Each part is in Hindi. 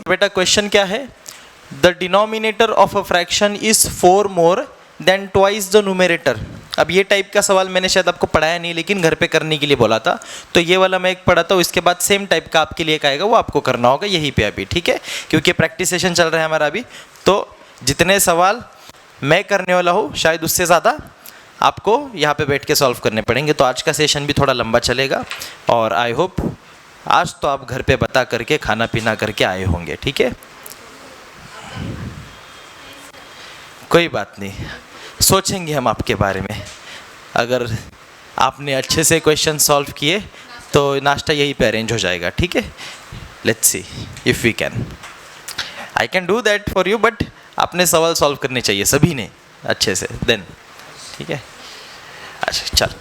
बेटा क्वेश्चन क्या है, the denominator of a fraction is 4 more than twice the numerator. अब ये टाइप का सवाल मैंने शायद आपको पढ़ाया नहीं, लेकिन घर पे करने के लिए बोला था, तो ये वाला मैं एक पढ़ाता हूँ, इसके बाद सेम टाइप का आपके लिए एक आएगा, वो आपको करना होगा यहीं पे अभी, ठीक है, क्योंकि प्रैक्टिस सेशन चल रहा है हमारा अभी। तो जितने सवाल मैं करने वाला हूँ शायद उससे ज़्यादा आपको यहाँ पे बैठ के सॉल्व करने पड़ेंगे। तो आज का सेशन भी थोड़ा लंबा चलेगा, और आई होप आज तो आप घर पे बता करके खाना पीना करके आए होंगे, ठीक है, कोई बात नहीं, सोचेंगे हम आपके बारे में। अगर आपने अच्छे से क्वेश्चन सॉल्व किए तो नाश्ता यहीं पे अरेंज हो जाएगा, ठीक है। Let's see if we can, I can do that for you, but आपने सवाल सॉल्व करने चाहिए सभी ने अच्छे से, देन ठीक है। अच्छा चल,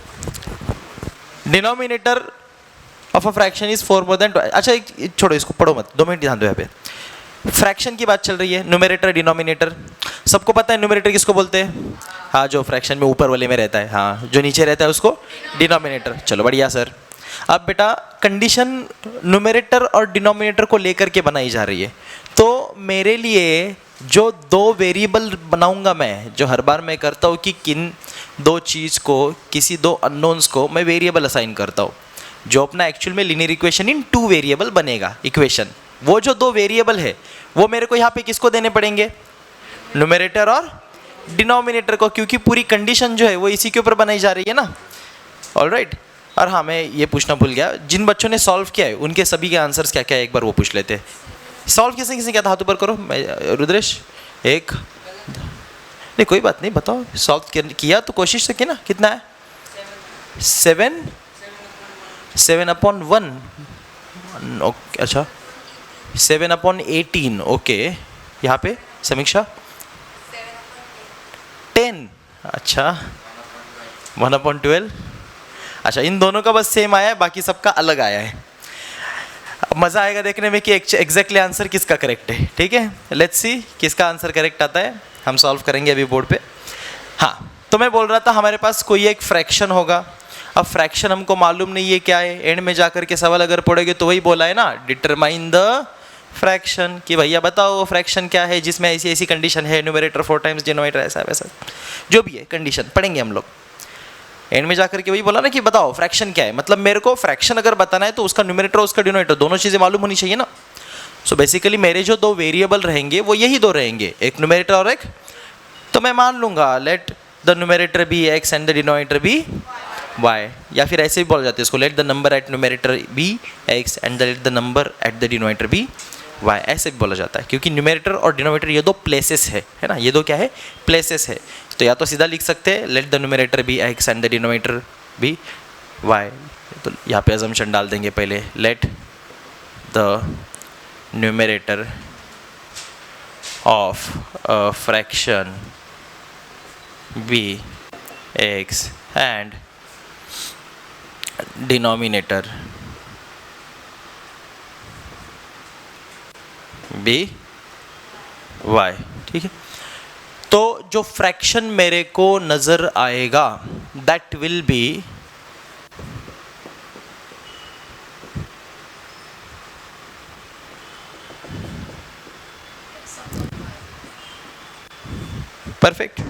denominator of a fraction is 4 more then, अच्छा एक छोड़ो, इसको पढ़ो मत, 2 मिनट ध्यान दो। यहाँ पे फ्रैक्शन की बात चल रही है, न्यूमरेटर डिनोमिनेटर, सबको पता है न्यूमरेटर किसको बोलते हैं? हाँ, जो फ्रैक्शन में ऊपर वाले में रहता है, हाँ, जो नीचे रहता है उसको डिनोमिनेटर। चलो बढ़िया सर। अब बेटा कंडीशन न्यूमरेटर और डिनोमिनेटर को लेकर के बनाई जा रही है, तो मेरे लिए जो 2 वेरिएबल बनाऊंगा मैं, जो हर बार मैं करता हूँ कि किन 2 चीज़ को, किसी 2 अननोन्स को मैं वेरिएबल असाइन करता हूँ, जो अपना एक्चुअल में लीनियर इक्वेशन इन 2 वेरिएबल बनेगा इक्वेशन। वो जो 2 वेरिएबल है वो मेरे को यहाँ पे किसको देने पड़ेंगे? न्यूमरेटर और डिनोमिनेटर को, क्योंकि पूरी कंडीशन जो है वो इसी के ऊपर बनाई जा रही है ना। ऑलराइट। और हाँ, मैं ये पूछना भूल गया, जिन बच्चों ने सॉल्व किया है उनके सभी के आंसर्स क्या क्या है एक बार वो पूछ लेते हैं। सॉल्व किसने किसने किया था, हाथ ऊपर करो। मैं, रुद्रेश, एक, नहीं कोई बात नहीं, बताओ। सॉल्व किया तो कोशिश से की ना, कितना है? 7/1। अच्छा 7/18, ओके। यहाँ पे समीक्षा 10, अच्छा 1/12, अच्छा इन दोनों का बस सेम आया है, बाकी सबका अलग आया है। अब मज़ा आएगा देखने में कि एग्जैक्टली आंसर किसका करेक्ट है, ठीक है। लेट्स सी किसका आंसर करेक्ट आता है, हम सॉल्व करेंगे अभी बोर्ड पे। हाँ, तो मैं बोल रहा था हमारे पास कोई एक फ्रैक्शन होगा। अब फ्रैक्शन हमको मालूम नहीं है क्या है, एंड में जाकर के सवाल अगर पढ़ोगे तो वही बोला है ना, डिटरमाइन द फ्रैक्शन, कि भैया बताओ फ्रैक्शन क्या है जिसमें ऐसी ऐसी कंडीशन है, न्यूमरेटर 4 टाइम्स डिनोमिनेटर ऐसा वैसा, जो भी है कंडीशन पढ़ेंगे हम लोग। एंड में जाकर के वही बोला ना कि बताओ फ्रैक्शन क्या है, मतलब मेरे को फ्रैक्शन अगर बताना है तो उसका न्यूमरेटर और उसका डिनोमिनेटर दोनों चीज़ें मालूम होनी चाहिए ना। सो बेसिकली मेरे जो 2 वेरिएबल रहेंगे वो यही 2 रहेंगे, एक न्यूमरेटर और एक, तो मैं मान लूँगा let the numerator be X and the denominator be Y, या फिर ऐसे भी बोला जाता है इसको, let the number at numerator be X and let the number at the denominator be Y, ऐसे भी बोला जाता है, क्योंकि न्यूमरेटर और डिनोमिनेटर ये 2 प्लेसेस है ना, ये 2 क्या है? प्लेसेस है। तो या तो सीधा लिख सकते हैं let the numerator be X and the denominator be Y, तो यहाँ पे अजम्पशन डाल देंगे पहले, let the numerator of a fraction be X and denominator be Y, ठीक है। तो जो फ्रैक्शन मेरे को नजर आएगा that will be perfect,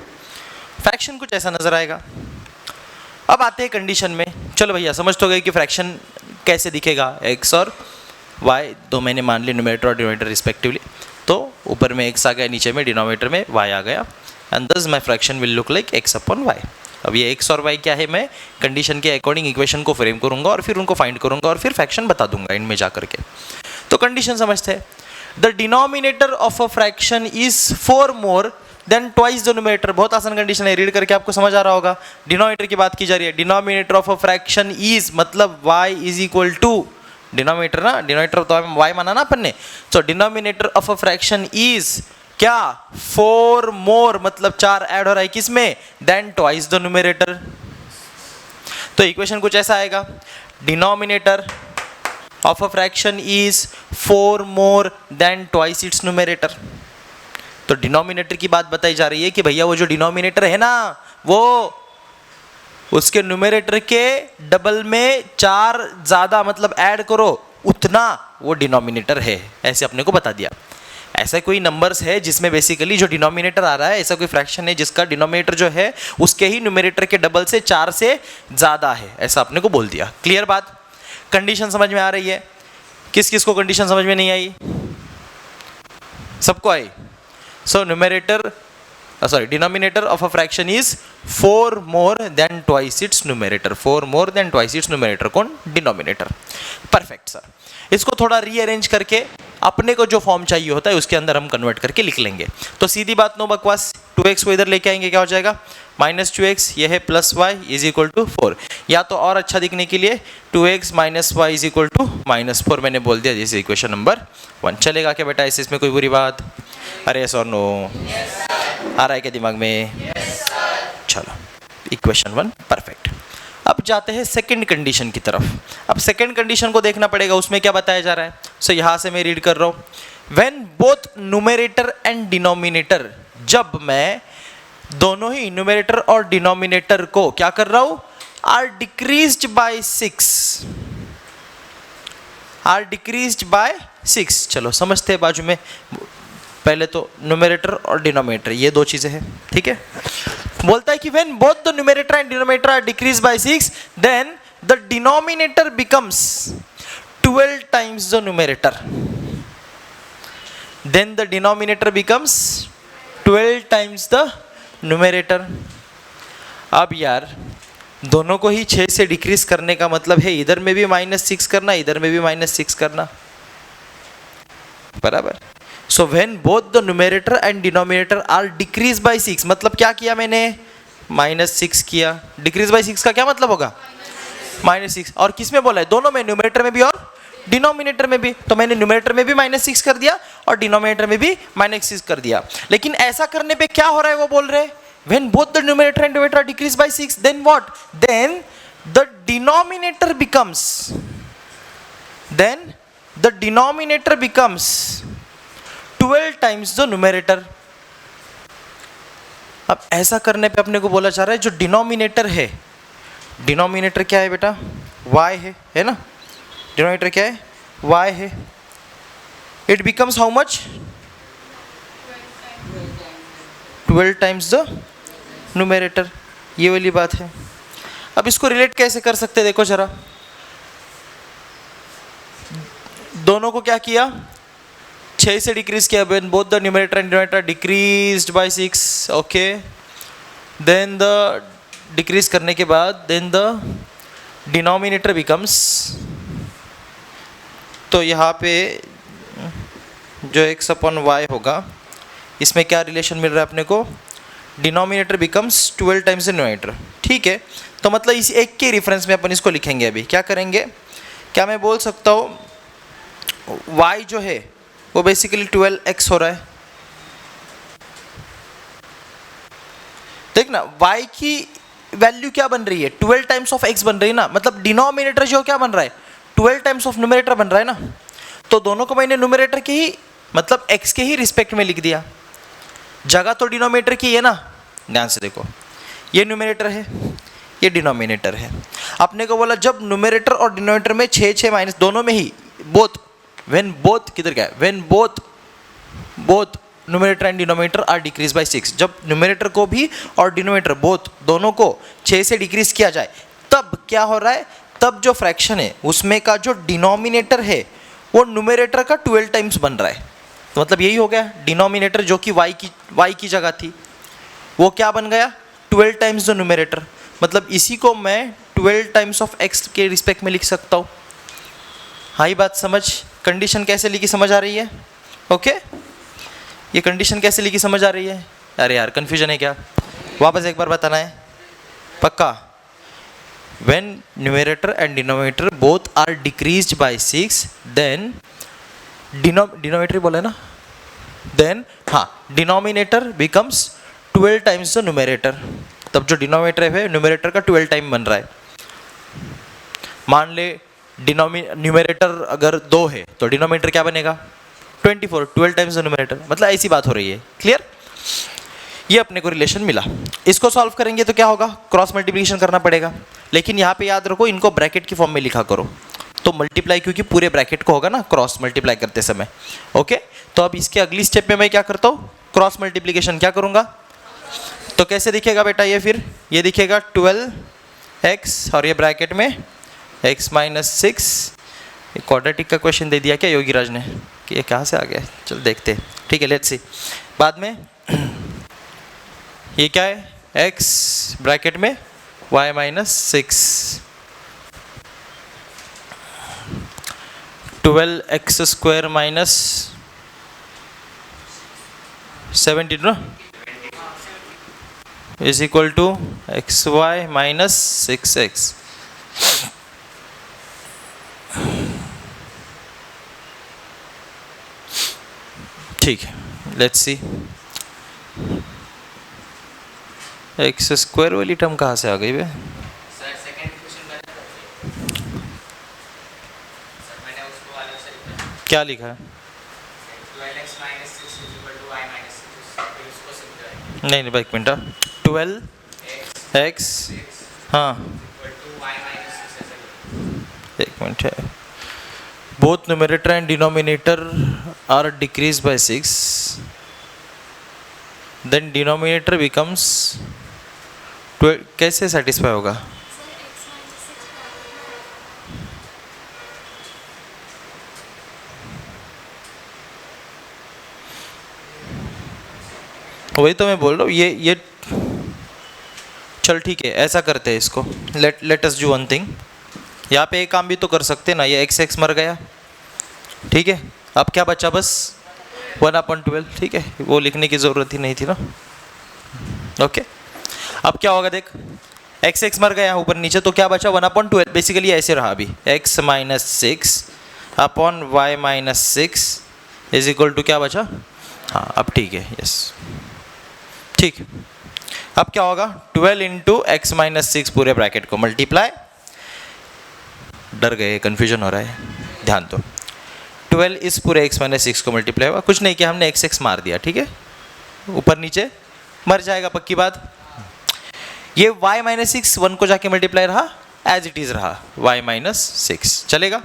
fraction कुछ ऐसा नजर आएगा। अब आते हैं कंडीशन में। चलो भैया समझ तो गए कि फ्रैक्शन कैसे दिखेगा, एक्स और वाई, 2 मैंने मान ली न्यूमरेटर और डिनोमिनेटर रिस्पेक्टिवली, तो ऊपर में एक्स आ गया, नीचे में डिनोमिनेटर में वाई आ गया, and this my fraction will look like x upon y. अब ये एक्स और वाई क्या है, मैं कंडीशन के अकॉर्डिंग इक्वेशन को फ्रेम करूंगा और फिर उनको फाइंड करूंगा और फिर फ्रैक्शन बता दूंगा इनमें जाकर के। तो कंडीशन समझते हैं, the denominator of a fraction is 4 more than twice the numerator. बहुत आसान कंडीशन है, रीड करके आपको समझ आ रहा होगा। डिनोमिनेटर की बात की जा रही है, denominator of a fraction is मतलब y is equal to denominator ना, डिनोमिनेटर तो y माना ना अपन ने, तो denominator of a fraction is क्या 4 मोर मतलब 4 ऐड हो रहा है किसमें, देन ट्वाइस द न्यूमरेटर। तो इक्वेशन कुछ ऐसा आएगा, denominator of a fraction is 4 more than twice it's numerator. तो डिनोमिनेटर की बात बताई जा रही है कि भैया वो जो डिनोमिनेटर है ना वो उसके न्यूमरेटर के डबल में 4 ज़्यादा मतलब ऐड करो उतना वो डिनोमिनेटर है, ऐसे अपने को बता दिया। ऐसा कोई नंबर्स है जिसमें बेसिकली जो डिनोमिनेटर आ रहा है, ऐसा कोई फ्रैक्शन है जिसका डिनोमिनेटर जो है उसके ही न्यूमरेटर के डबल से 4 से ज़्यादा है, ऐसा अपने को बोल दिया। क्लियर बात? कंडीशन समझ में आ रही है? किस किस को कंडीशन समझ में नहीं आई? सबको आई? So denominator of a fraction is 4 more than twice its numerator, 4 more than twice its numerator, कौन? डिनोमिनेटर। परफेक्ट सर, इसको थोड़ा रीअरेंज करके अपने को जो फॉर्म चाहिए होता है उसके अंदर हम कन्वर्ट करके लिख लेंगे। तो सीधी बात, नो बकवास, 2x को इधर लेके आएंगे, क्या हो जाएगा? -2x, ये है +y इज इक्वल टू 4, या तो और अच्छा दिखने के लिए 2x - y is equal to -4 मैंने बोल दिया, जैसे इक्वेशन नंबर 1। चलेगा क्या बेटा? इसमें कोई बुरी बात? अरे यस और नो? आ रहा है क्या दिमाग में? चलो, इक्वेशन 1 परफेक्ट। अब जाते हैं सेकंड कंडीशन की तरफ। अब सेकंड कंडीशन को देखना पड़ेगा, उसमें क्या बताया जा रहा है। सो यहाँ से मैं रीड कर रहा हूँ, when both numerator and denominator, जब मैं दोनों ही न्यूमरेटर और डिनोमिनेटर को क्या कर रहा हूँ? R decreased by 6, R decreased by 6। चलो समझते हैं, बाजू में पहले तो न्यूमरेटर और डिनोमिनेटर, ये दो चीजें हैं, ठीक है। बोलता है कि when both the numerator and denominator are decrease by 6, then the denominator becomes 12 times the numerator, then the denominator becomes 12 times the numerator. अब यार दोनों को ही 6 से डिक्रीज करने का मतलब है इधर में भी -6 करना, इधर में भी -6 करना, बराबर। So when both the numerator and denominator are decrease by 6, मतलब क्या किया मैंने? -6 किया। डिक्रीज बाय 6 का क्या मतलब होगा? -6। और किस में बोला है? दोनों में, न्यूमरेटर में भी और डिनोमिनेटर में भी। तो मैंने न्यूमरेटर में भी -6 कर दिया और डिनोमिनेटर में भी -6 कर दिया। लेकिन ऐसा करने पे क्या हो रहा है वो बोल रहे हैं, when both the numerator and denominator are decrease by 6, then what? Then the denominator becomes, then the denominator becomes 12 times the numerator. अब ऐसा करने पे अपने को बोला जा रहा है जो डिनोमिनेटर है, डिनोमिनेटर क्या है बेटा? y है ना? डिनोमिनेटर क्या है? y है। It becomes how much? 12 times the numerator, ये वाली बात है। अब इसको रिलेट कैसे कर सकते हैं? देखो जरा, दोनों को क्या किया? 6 से डिक्रीज किया, when both the numerator and denominator decreased by 6, okay. Then the decrease करने के बाद देन द डिनोमिनेटर बिकम्स, तो यहाँ पे जो x/y होगा, इसमें क्या रिलेशन मिल रहा है अपने को? Denominator becomes 12 times the numerator, ठीक है। तो मतलब इस एक के रेफरेंस में अपन इसको लिखेंगे। अभी क्या करेंगे? क्या मैं बोल सकता हूँ y जो है वो बेसिकली 12x हो रहा है। देखना y की वैल्यू क्या बन रही है? 12 टाइम्स ऑफ x बन रही है ना, मतलब डिनोमिनेटर जो क्या बन रहा है? 12 टाइम्स ऑफ न्यूमरेटर बन रहा है ना। तो दोनों को मैंने न्यूमरेटर के ही मतलब x के ही रिस्पेक्ट में लिख दिया, जगह तो डिनोमिनेटर की है ना। ध्यान से देखो, ये न्यूमरेटर है, ये डिनोमिनेटर है। अपने को बोला जब न्यूमरेटर और डिनोमिनेटर में 6 माइनस, दोनों में ही बोथ, व्हेन बोथ किधर गया? When both numerator and denominator are decrease by 6, जब न्यूमरेटर को भी और डिनोमिनेटर बोथ दोनों को 6 से डिक्रीज किया जाए, तब क्या हो रहा है? तब जो फ्रैक्शन है उसमें का जो डिनोमिनेटर है वो न्यूमरेटर का 12 टाइम्स बन रहा है। तो मतलब यही हो गया, डिनोमिनेटर जो कि y की जगह थी वो क्या बन गया? 12 टाइम्स द न्यूमरेटर। मतलब इसी को मैं 12 टाइम्स ऑफ x के रिस्पेक्ट में लिख सकता हूँ। हाँ, ये बात समझ, कंडीशन कैसे लिखी समझ आ रही है? ओके, ये कंडीशन कैसे लिखी समझ आ रही है? अरे यार कन्फ्यूजन है क्या? वापस एक बार बताना है पक्का। When numerator and denominator both are decreased by 6, then denominator बोला है ना, then हाँ denominator becomes 12 times the numerator। तब जो डिनोमिनेटर है न्यूमरेटर का 12 टाइम बन रहा है। मान ले न्यूमरेटर अगर 2 है तो डिनोमिनेटर क्या बनेगा? 24, 12 टाइम्स द न्यूमरेटर। मतलब ऐसी बात हो रही है। क्लियर? ये अपने को रिलेशन मिला। इसको सॉल्व करेंगे तो क्या होगा, क्रॉस मल्टीप्लिकेशन करना पड़ेगा, लेकिन यहाँ पे याद रखो इनको ब्रैकेट की फॉर्म में लिखा करो। तो मल्टीप्लाई क्योंकि पूरे ब्रैकेट को होगा ना क्रॉस मल्टीप्लाई करते समय। ओके, तो अब इसके अगली स्टेप में मैं क्या करता हूँ, क्रॉस मल्टीप्लिकेशन क्या करूँगा। तो कैसे दिखेगा बेटा ये, फिर ये दिखेगा 12x और ये ब्रैकेट में x माइनस 6। क्वाड्रेटिक का क्वेश्चन दे दिया क्या योगीराज ने, कि ये कहाँ से आ गया, चल देखते हैं। ठीक है, लेट्स सी। बाद में ये क्या है, x ब्रैकेट में y minus 6, 12x square minus 72 ना, is equal to xy minus 6x। ठीक है, लेट्स सी। एक्स स्क्वायर वाली टर्म कहाँ से आ गई बे? सर सेकंड क्वेश्चन मैंने उसको अलग से लिखा है। क्या लिखा है? 12x minus 6 is equal to y minus 6, फिर उसको सिंपल नहीं नहीं भाई, एक मिनट। 12x, हाँ equal to y minus 6 ऐसा। एक मिनट है। Both numerator and denominator are decrease by 6, then denominator becomes 12। कैसे सेटिस्फाई होगा? वही तो मैं बोल रहा हूँ, ये चल ठीक है, ऐसा करते हैं इसको। Let us do one thing. यहाँ पे एक काम भी तो कर सकते हैं ना, ये x मर गया, ठीक है। अब क्या बचा, बस 1/12, ठीक है, वो लिखने की ज़रूरत ही नहीं थी ना। ओके, अब क्या होगा देख, x मर गया ऊपर नीचे, तो क्या बचा 1/12। बेसिकली ऐसे रहा अभी, x minus 6 upon y minus 6 is equal to क्या बचा, हाँ अब ठीक है, यस ठीक। अब क्या होगा, 12 इंटू एक्स माइनस 6 पूरे ब्रैकेट को मल्टीप्लाई, डर गए, कन्फ्यूजन हो रहा है, ध्यान दो। 12 इस पूरे x माइनस 6 को मल्टीप्लाई हुआ, कुछ नहीं किया हमने, x मार दिया, ठीक है, ऊपर नीचे मर जाएगा पक्की बात। ये y माइनस 6 1 को जाके मल्टीप्लाई रहा, एज इट इज रहा y माइनस 6, चलेगा।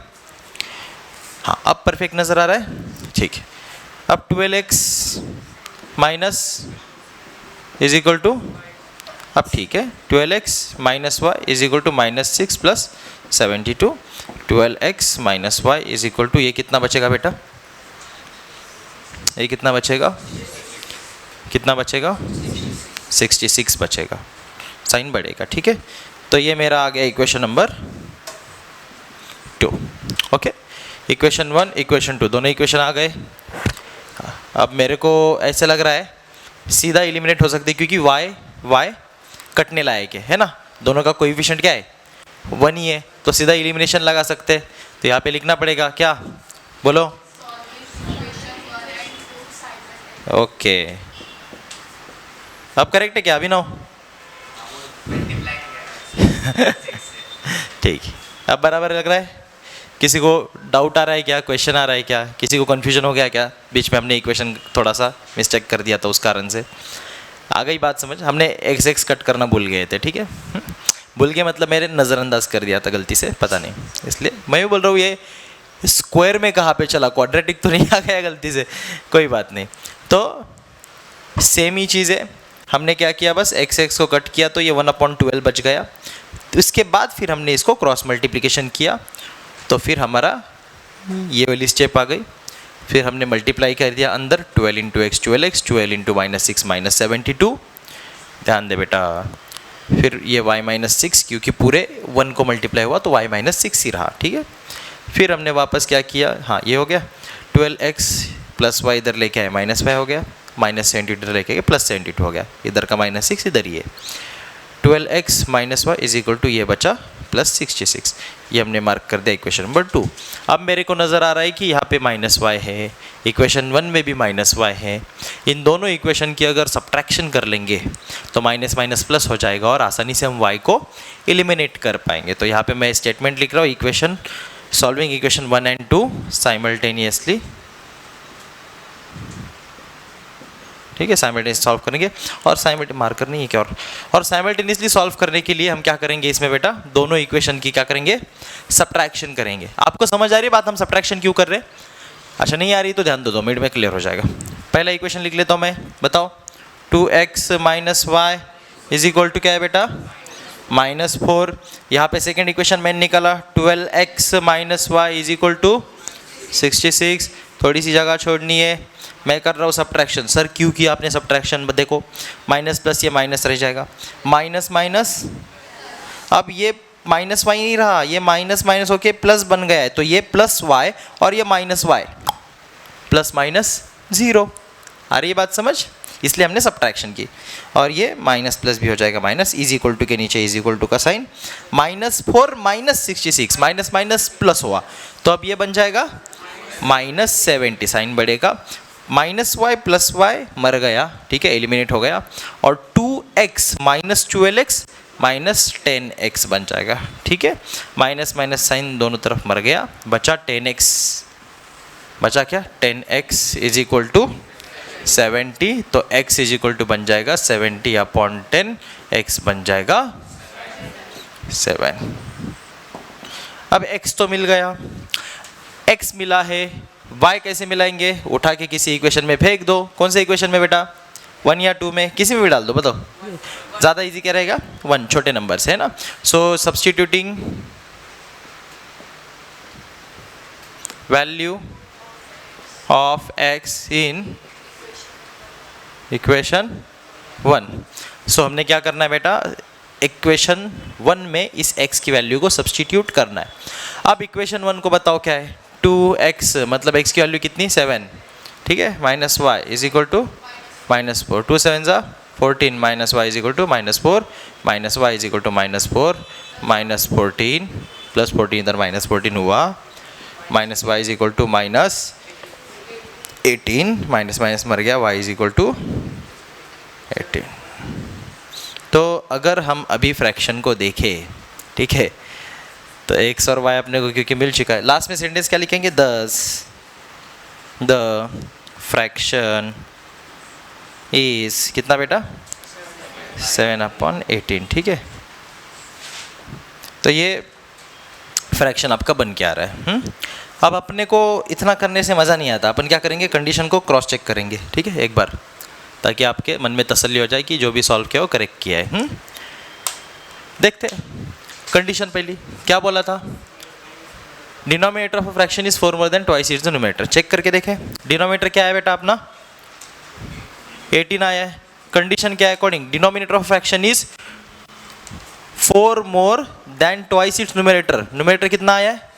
हाँ अब परफेक्ट नजर आ रहा है, ठीक है। अब 12x minus is equal to, अब ठीक है, 12x minus y is equal to minus 6 plus 72। 12x minus y is equal to, ये कितना बचेगा बेटा, ये कितना बचेगा, कितना बचेगा, 66 बचेगा, साइन बढ़ेगा, ठीक है। तो ये मेरा आ गया equation number 2। Okay, equation 1 equation 2 दोनों इक्वेशन आ गए। अब मेरे को ऐसे लग रहा है सीधा एलिमिनेट हो सकते, क्योंकि y कटने लायक है ना, दोनों का कोएफिशिएंट क्या है 1 ही है, तो सीधा एलिमिनेशन लगा सकते हैं। तो यहाँ पे लिखना पड़ेगा क्या, बोलो, ओके। अब करेक्ट है क्या अभिनव? ठीक, अब बराबर लग रहा है। किसी को डाउट आ रहा है क्या, क्वेश्चन आ रहा है क्या, किसी को कन्फ्यूजन हो गया क्या, बीच में हमने इक्वेशन थोड़ा सा मिस्टेक कर दिया था, उस कारण से आ गई बात समझ। हमने x कट करना भूल गए थे, ठीक है, भूल गए मतलब मेरे नज़रअंदाज कर दिया था गलती से, पता नहीं, इसलिए मैं भी बोल रहा हूँ ये स्क्वायर में कहाँ पे चला, क्वाड्रेटिक तो नहीं आ गया गलती से, कोई बात नहीं। तो सेम ही चीज़ है, हमने क्या किया, बस x को कट किया तो ये 1/12 बच गया। तो इसके बाद फिर हमने इसको क्रॉस मल्टीप्लिकेशन किया, तो फिर हमारा ये वाली स्टेप आ गई। फिर हमने मल्टीप्लाई कर दिया अंदर, 12 into x 12x, 12 into minus 6 minus 72। ध्यान दे बेटा, फिर ये y माइनस 6, क्योंकि पूरे 1 को मल्टीप्लाई हुआ तो y माइनस 6 ही रहा, ठीक है। फिर हमने वापस क्या किया, हाँ ये हो गया, 12x प्लस वाई इधर लेके आए माइनस वाई हो गया, माइनस 72 इधर लेके आए प्लस 72 हो गया, इधर का माइनस 6 इधर ही है। 12x minus y is equal to ये बचा प्लस 66, ये हमने मार्क कर दिया इक्वेशन नंबर 2। अब मेरे को नज़र आ रहा है कि यहाँ पे माइनस वाई है, इक्वेशन 1 में भी माइनस वाई है, इन दोनों इक्वेशन की अगर सब्ट्रैक्शन कर लेंगे तो माइनस माइनस प्लस हो जाएगा और आसानी से हम y को एलिमिनेट कर पाएंगे। तो यहाँ पे मैं स्टेटमेंट लिख रहा हूँ, equation solving equation 1 and 2 simultaneously. ठीक है, साइमल्टेनियसली सॉल्व करेंगे। और मार्कर नहीं है क्या और साइमल्टेनियसली सॉल्व करने के लिए हम क्या करेंगे इसमें बेटा, दोनों इक्वेशन की क्या करेंगे, सब्ट्रैक्शन करेंगे। आपको समझ आ रही है बात, हम सब्ट्रैक्शन क्यों कर रहे हैं? अच्छा नहीं आ रही तो ध्यान दो, 2 मिनट में क्लियर हो जाएगा। पहला इक्वेशन लिख लेता हूँ मैं, बताओ। 2x minus y is equal to क्या है बेटा, -4। यहाँ पे सेकेंड इक्वेशन मैंने निकाला, 12x minus y is equal to 66। थोड़ी सी जगह छोड़नी है, मैं कर रहा हूँ सब्ट्रैक्शन। सर क्यों किया आपने सब्ट्रैक्शन? देखो माइनस प्लस ये माइनस रह जाएगा, माइनस माइनस, अब ये माइनस वाई नहीं रहा, ये माइनस माइनस होके प्लस बन गया है, तो ये प्लस वाई और ये माइनस वाई, प्लस माइनस 0। आ रही है बात समझ? इसलिए हमने सब्ट्रैक्शन की। और ये माइनस प्लस भी हो जाएगा, माइनस इज इक्वल टू के नीचे इज इक्वल टू का साइन, -4 -66, माइनस माइनस प्लस हुआ, तो अब ये बन जाएगा -70, साइन बढ़ेगा, -y प्लस y मर गया, ठीक है, एलिमिनेट हो गया, और 2x minus 12x minus 10x बन जाएगा, ठीक है। माइनस माइनस साइन दोनों तरफ मर गया, बचा 10x, बचा क्या, 10x इज इक्वल टू 70, तो x इज इक्वल टू बन जाएगा 70/10, x बन जाएगा 7। अब x तो मिल गया, x मिला है, y कैसे मिलाएंगे? उठा के किसी इक्वेशन में फेंक दो। कौन से इक्वेशन में बेटा, 1 या 2 में, किसी में भी डाल दो, बताओ ज़्यादा इजी क्या रहेगा, 1, छोटे नंबर से है ना। So substituting value of x in equation 1। So हमने क्या करना है बेटा, इक्वेशन 1 में इस x की वैल्यू को सब्स्टिट्यूट करना है। अब इक्वेशन 1 को बताओ क्या है, 2x मतलब x की वैल्यू कितनी, 7, ठीक है, minus y is equal to -4, 2 7 ज़ा 14, minus y is equal to -4, minus y is equal to -4, -14 plus 14 इधर -14 हुआ, minus y is equal to -18, minus minus मर गया, y इज इक्वल टू 18। तो अगर हम अभी फ्रैक्शन को देखें, ठीक है, तो x और y अपने को क्योंकि मिल चुका है, लास्ट में सेंटेंस क्या लिखेंगे, द फ्रैक्शन इज कितना बेटा, 7/18, ठीक है। तो ये फ्रैक्शन आपका बन के आ रहा है। अब अपने को इतना करने से मज़ा नहीं आता, अपन क्या करेंगे, कंडीशन को क्रॉस चेक करेंगे, ठीक है, एक बार, ताकि आपके मन में तसल्ली हो जाए कि जो भी सॉल्व किया वो करेक्ट किया है। देखते हैं कंडीशन पहली क्या बोला था, denominator of a fraction is 4 more than twice its the numerator. Check करके देखें, डिनोमिनेटर क्या है बेटा अपना, 18 आया है। कंडीशन क्या है, according denominator of fraction is 4 more than twice it's numerator. Numerator कितना आया है,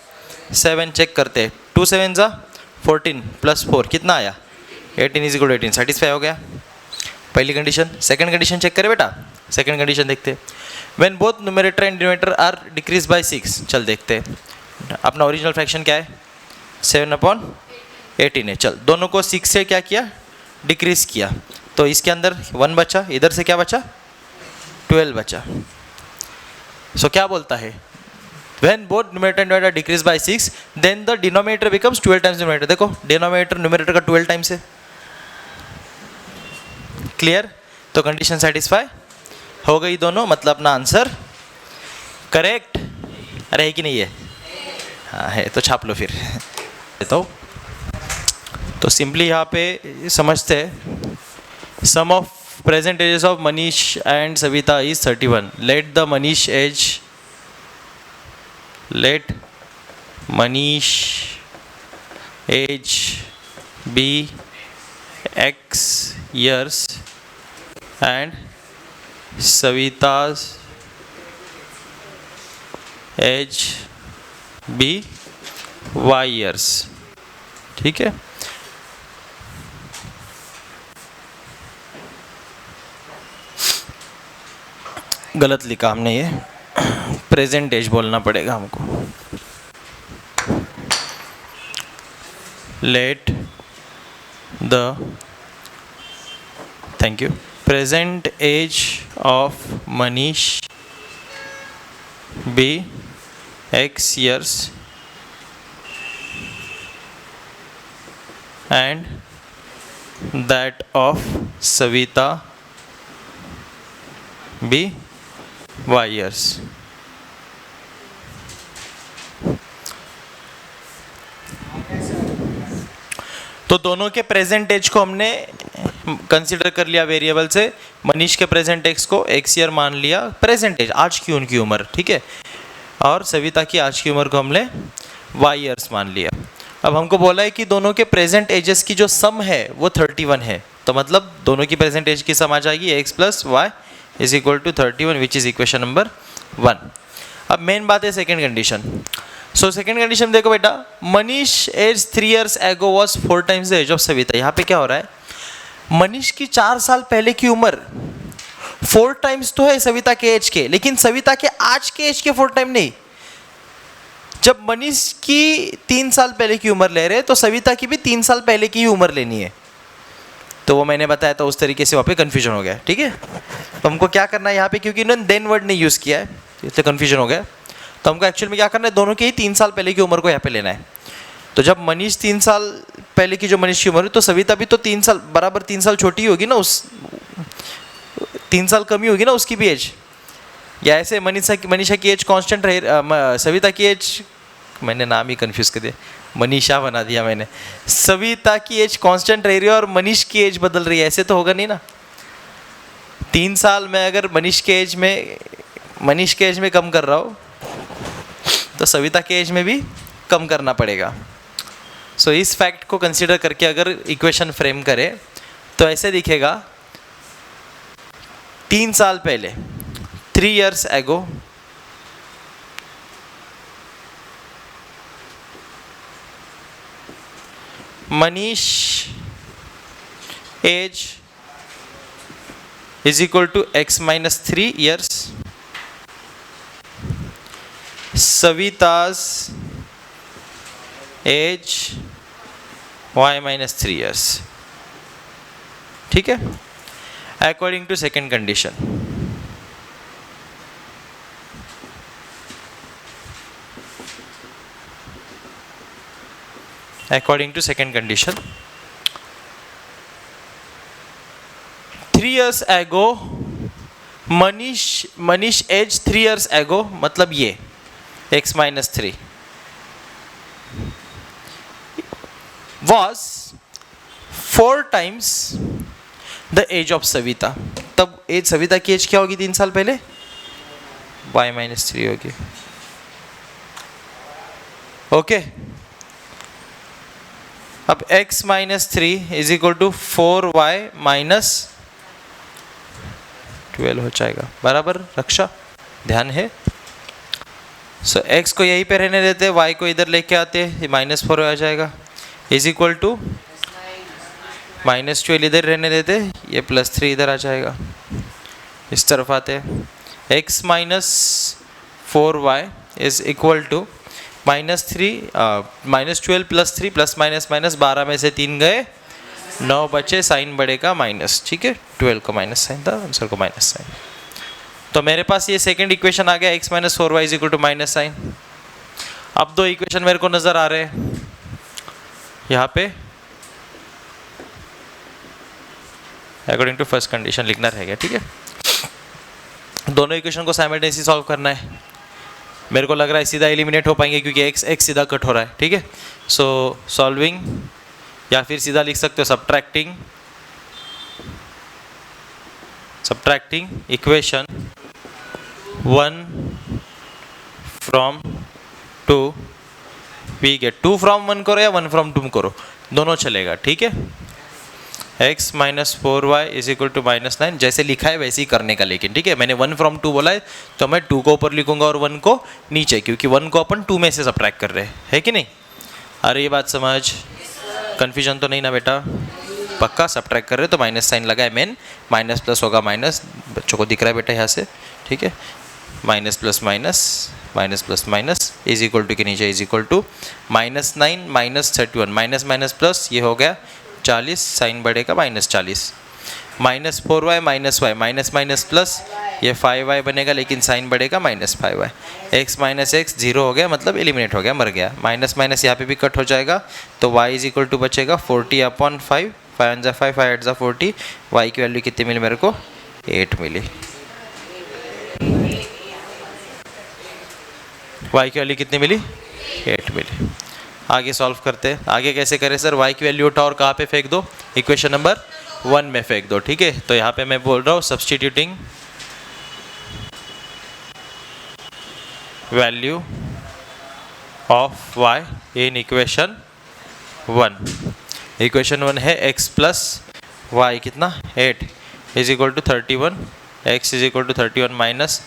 7। चेक करते हैं, 2 7 ज़ा 14 प्लस 4 कितना आया, 18 इज इक्वल टू 18, सेटिस्फाई हो गया पहली कंडीशन। सेकंड कंडीशन चेक करें बेटा, सेकंड कंडीशन देखते हैं, when both numerator and denominator are decrease by 6। चल देखते हैं अपना ओरिजिनल फ्रैक्शन क्या है, 7/18 है। चल दोनों को 6 से क्या किया, डिक्रीज किया, तो इसके अंदर 1 बचा, इधर से क्या बचा, 12 बचा। सो क्या बोलता है, when both numerator and denominator decrease by 6 then the denominator becomes 12 times numerator। देखो डिनोमिनेटर न्यूमरेटर का 12 टाइम्स है, क्लियर। तो कंडीशन सेटिस्फाई हो गई दोनों, मतलब अपना आंसर करेक्ट। अरे है कि नहीं है, हाँ है, तो छाप लो फिर। तो सिंपली यहाँ पे समझते हैं, sum of present ages of Manish and Savita is 31। Let Manish age be X years and Savita's age be Y years, ठीक है। गलत लिखा हमने, ये प्रेजेंट एज बोलना पड़ेगा हमको। Let the thank you present age of Manish be X years and that of Savita be y years. तो दोनों के प्रेजेंट एज को हमने कंसीडर कर लिया वेरिएबल से। मनीष के प्रेजेंट एज को x ईयर मान लिया, प्रेजेंट एज आज की उनकी उम्र, ठीक है। और सविता की आज की उम्र को हमने y ईयर्स मान लिया। अब हमको बोला है कि दोनों के प्रेजेंट एजेस की जो सम है वो 31 है, तो मतलब दोनों की प्रेजेंट एज की सम आ जाएगी x plus y is equal to 31, which is equation number 1। अब मेन बात है second condition. So second condition देखो बेटा, Manish age 3 years ago was 4 times the age of Savita. यहाँ पे क्या हो रहा है, मनीष की 4 साल पहले की उम्र 4 times तो है सविता के एज के, लेकिन सविता के आज के एज के 4 times नहीं। जब मनीष की 3 साल पहले की उम्र ले रहे हैं तो सविता की भी 3 साल पहले की ही उम्र लेनी है। तो वो मैंने बताया था उस तरीके से वहाँ पे कन्फ्यूजन हो गया, ठीक है। तो हमको क्या करना है यहाँ पे, क्योंकि इन्होंने देन वर्ड नहीं यूज़ किया है इसलिए कन्फ्यूजन हो गया। तो हमको एक्चुअल में क्या करना है, दोनों के ही 3 साल पहले की उम्र को यहाँ पे लेना है। तो जब मनीष 3 साल पहले की जो मनीष की उम्र है, तो सविता भी तो 3 साल बराबर 3 साल छोटी होगी ना, उस 3 साल कम ही होगी ना उसकी भी एज। या ऐसे मनीषा की एज कांस्टेंट रहे, सविता की एज, मैंने नाम ही कंफ्यूज कर दिया, मनीषा बना दिया मैंने। सविता की एज कांस्टेंट रह रही है और मनीष की एज बदल रही है, ऐसे तो होगा नहीं ना। 3 साल में अगर मनीष के एज में कम कर रहा हो तो सविता के एज में भी कम करना पड़ेगा। सो इस फैक्ट को कंसीडर करके अगर इक्वेशन फ्रेम करें तो ऐसे दिखेगा, 3 साल पहले 3 years ago Manish age is equal to x minus 3 years, Savita's age y minus 3 years, ठीक है, according to second condition. According to second condition, 3 years ago Manish age 3 years ago, मतलब ये x minus 3 was 4 times the age of Savita. तब एज सविता की एज क्या होगी 3 साल पहले, y minus 3 होगी, ओके। अब x minus 3 is equal to 4y minus 12 हो जाएगा, बराबर रक्षा, ध्यान है। सो x को यहीं पे रहने देते, y को इधर लेके आते, ये -4 आ जाएगा, इज इक्वल टू -12 इधर रहने देते, ये +3 इधर आ जाएगा, इस तरफ आते, x minus 4y is equal to -12 +3 plus minus 12 में से 3 गए, 9 बचे, साइन बढ़ेगा माइनस, ठीक है, 12 को माइनस साइन था, आंसर को माइनस साइन। तो मेरे पास ये सेकंड इक्वेशन आ गया, x minus 4y is equal to minus sign. अब 2 इक्वेशन मेरे को नजर आ रहे हैं यहाँ पे, अकॉर्डिंग टू फर्स्ट कंडीशन लिखना रहेगा, ठीक है। दोनों इक्वेशन को साइमल्टेनियसली सॉल्व करना है। मेरे को लग रहा है सीधा एलिमिनेट हो पाएंगे क्योंकि x सीधा कट हो रहा है, ठीक है। सो सॉल्विंग, या फिर सीधा लिख सकते हो subtracting equation 1 from 2, we get 2 from 1 करो या 1 from 2 करो, दोनों चलेगा, ठीक है। x minus 4y is equal to -9, जैसे लिखा है वैसे ही करने का, लेकिन ठीक है, मैंने 1 from 2 बोला है तो मैं 2 को ऊपर लिखूंगा और 1 को नीचे, क्योंकि 1 को अपन 2 में से सब्ट्रैक्ट कर रहे हैं, है कि नहीं। अरे ये बात समझ, कन्फ्यूजन तो नहीं ना बेटा, पक्का सब्ट्रैक्ट कर रहे तो माइनस साइन लगा है, मेन माइनस प्लस होगा माइनस, बच्चों को दिख रहा है बेटा यहाँ से, ठीक है, minus plus minus is equal to के नीचे is equal to -9 -31, minus minus plus, ये हो गया 40, साइन बढ़ेगा -40, -4y -y minus minus plus, ये 5y बनेगा लेकिन साइन बढ़ेगा -5y, x माइनस एक्स 0 हो गया, मतलब एलिमिनेट हो गया, मर गया, माइनस माइनस यहाँ पे भी कट हो जाएगा, तो y इज इक्वल टू बचेगा 40/5, 5 1 5, 5 8 40, y की वैल्यू कितनी मिली मेरे को? 8 मिली। y की वैल्यू कितनी मिली? 8 मिली। आगे सॉल्व करते हैं। आगे कैसे करें सर? y की वैल्यू उठा और कहाँ पे फेंक दो? इक्वेशन नंबर 1 में फेंक दो, ठीक है। तो यहाँ पे मैं बोल रहा हूँ substituting value of y in equation 1। Equation 1 है x प्लस y कितना? 8 is equal to 31, x is equal to 31 minus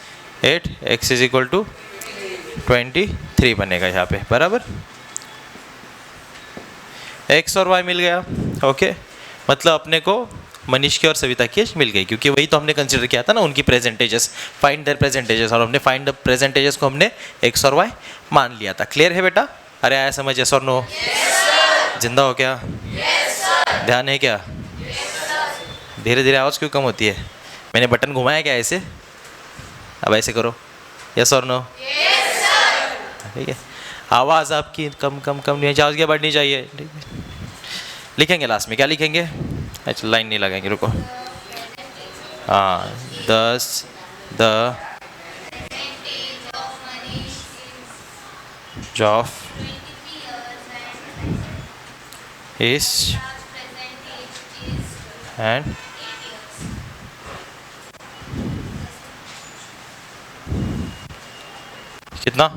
8, x is equal to 23 बनेगा यहाँ पे, बराबर। x और y मिल गया, ओके। मतलब अपने को मनीष की और सविता की एज मिल गई, क्योंकि वही तो हमने कंसिडर किया था ना, उनकी प्रेजेंटेजेस, फाइंड देयर प्रेजेंटेजेस, और हमने फाइंड द प्रेजेंटेजेस को हमने x और y मान लिया था। क्लियर है बेटा? अरे आया समझ? यस और नो? जिंदा हो क्या? ध्यान है क्या? धीरे धीरे आवाज़ क्यों कम होती है? मैंने बटन घुमाया क्या ऐसे? अब ऐसे करो, यस और नो? ठीक है। आवाज़ आपकी कम कम कम नहीं चाहिए, बढ़नी चाहिए, ठीक है। लिखेंगे लास्ट में, क्या लिखेंगे? अच्छा लाइन नहीं लगाएंगे, रुको। हाँ, 10 द ऑफ इस एंड कितना?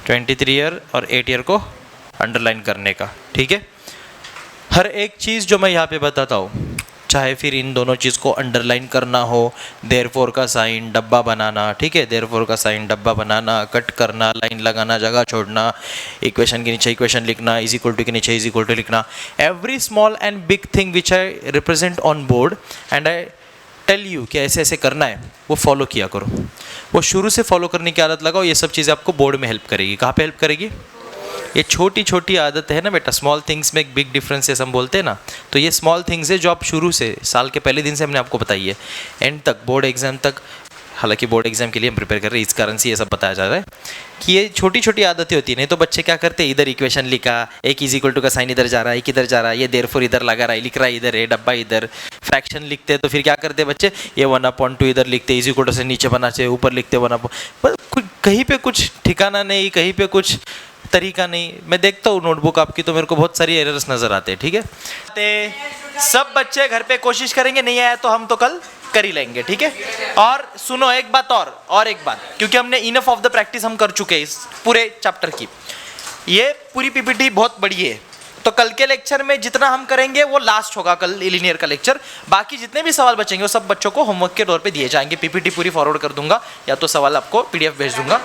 23 ईयर और 8 ईयर को अंडरलाइन करने का, ठीक है। हर एक चीज़ जो मैं यहाँ पे बताता हूँ, चाहे फिर इन दोनों चीज़ को अंडरलाइन करना हो, देयरफॉर का साइन डब्बा बनाना, ठीक है, देयरफॉर का साइन डब्बा बनाना, कट करना, लाइन लगाना, जगह छोड़ना, इक्वेशन के नीचे इक्वेशन लिखना, इज इक्वल टू के नीचे इज इक्वल टू लिखना, every small and big thing which I represent on board and I tell you कि ऐसे ऐसे करना है, वो फॉलो किया करो। वो शुरू से फॉलो करने की आदत लगाओ। ये सब चीज़ें आपको बोर्ड में हेल्प करेगी। कहाँ पे हेल्प करेगी? ये छोटी छोटी आदत है ना बेटा, स्मॉल थिंग्स में एक बिग डिफरेंसेस हम बोलते हैं ना, तो ये स्मॉल थिंग्स है जो आप शुरू से, साल के पहले दिन से हमने आपको बताई है, एंड तक, बोर्ड एग्जाम तक। हालांकि बोर्ड एग्जाम के लिए हम प्रिपेयर कर रहे हैं, इस कारण से ये सब बताया जा रहा है कि ये छोटी छोटी आदतें होती है। नहीं तो बच्चे क्या करते हैं, इधर इक्वेशन लिखा, एक इज इक्वल टू का साइन इधर जा रहा है, एक इधर जा रहा है, ये देयरफॉर इधर लगा रहा है, लिख रहा है इधर है, डब्बा इधर, फ्रैक्शन लिखते हैं तो फिर क्या करते हैं बच्चे, ये 1/2 इधर लिखते, इज इक्वल टू से नीचे बना चाहिए, ऊपर लिखते 1/, कहीं पे कुछ ठिकाना नहीं, कहीं पे कुछ तरीका नहीं। मैं देखता हूँ नोटबुक आपकी तो मेरे को बहुत सारी एरर्स नजर आते हैं, ठीक है। सब बच्चे घर पे कोशिश करेंगे, नहीं आया तो हम तो कल कर ही लेंगे, ठीक है। और सुनो एक बात और एक बात, क्योंकि हमने इनफ ऑफ द प्रैक्टिस हम कर चुके हैं इस पूरे चैप्टर की। ये पूरी पीपीटी बहुत बड़ी है, तो कल के लेक्चर में जितना हम करेंगे वो लास्ट होगा, कल लीनियर का लेक्चर। बाकी जितने भी सवाल बचेंगे वो सब बच्चों को होमवर्क के तौर पे दिए जाएंगे। पीपीटी पूरी फॉरवर्ड कर दूंगा, या तो सवाल आपको पीडीएफ भेज दूंगा।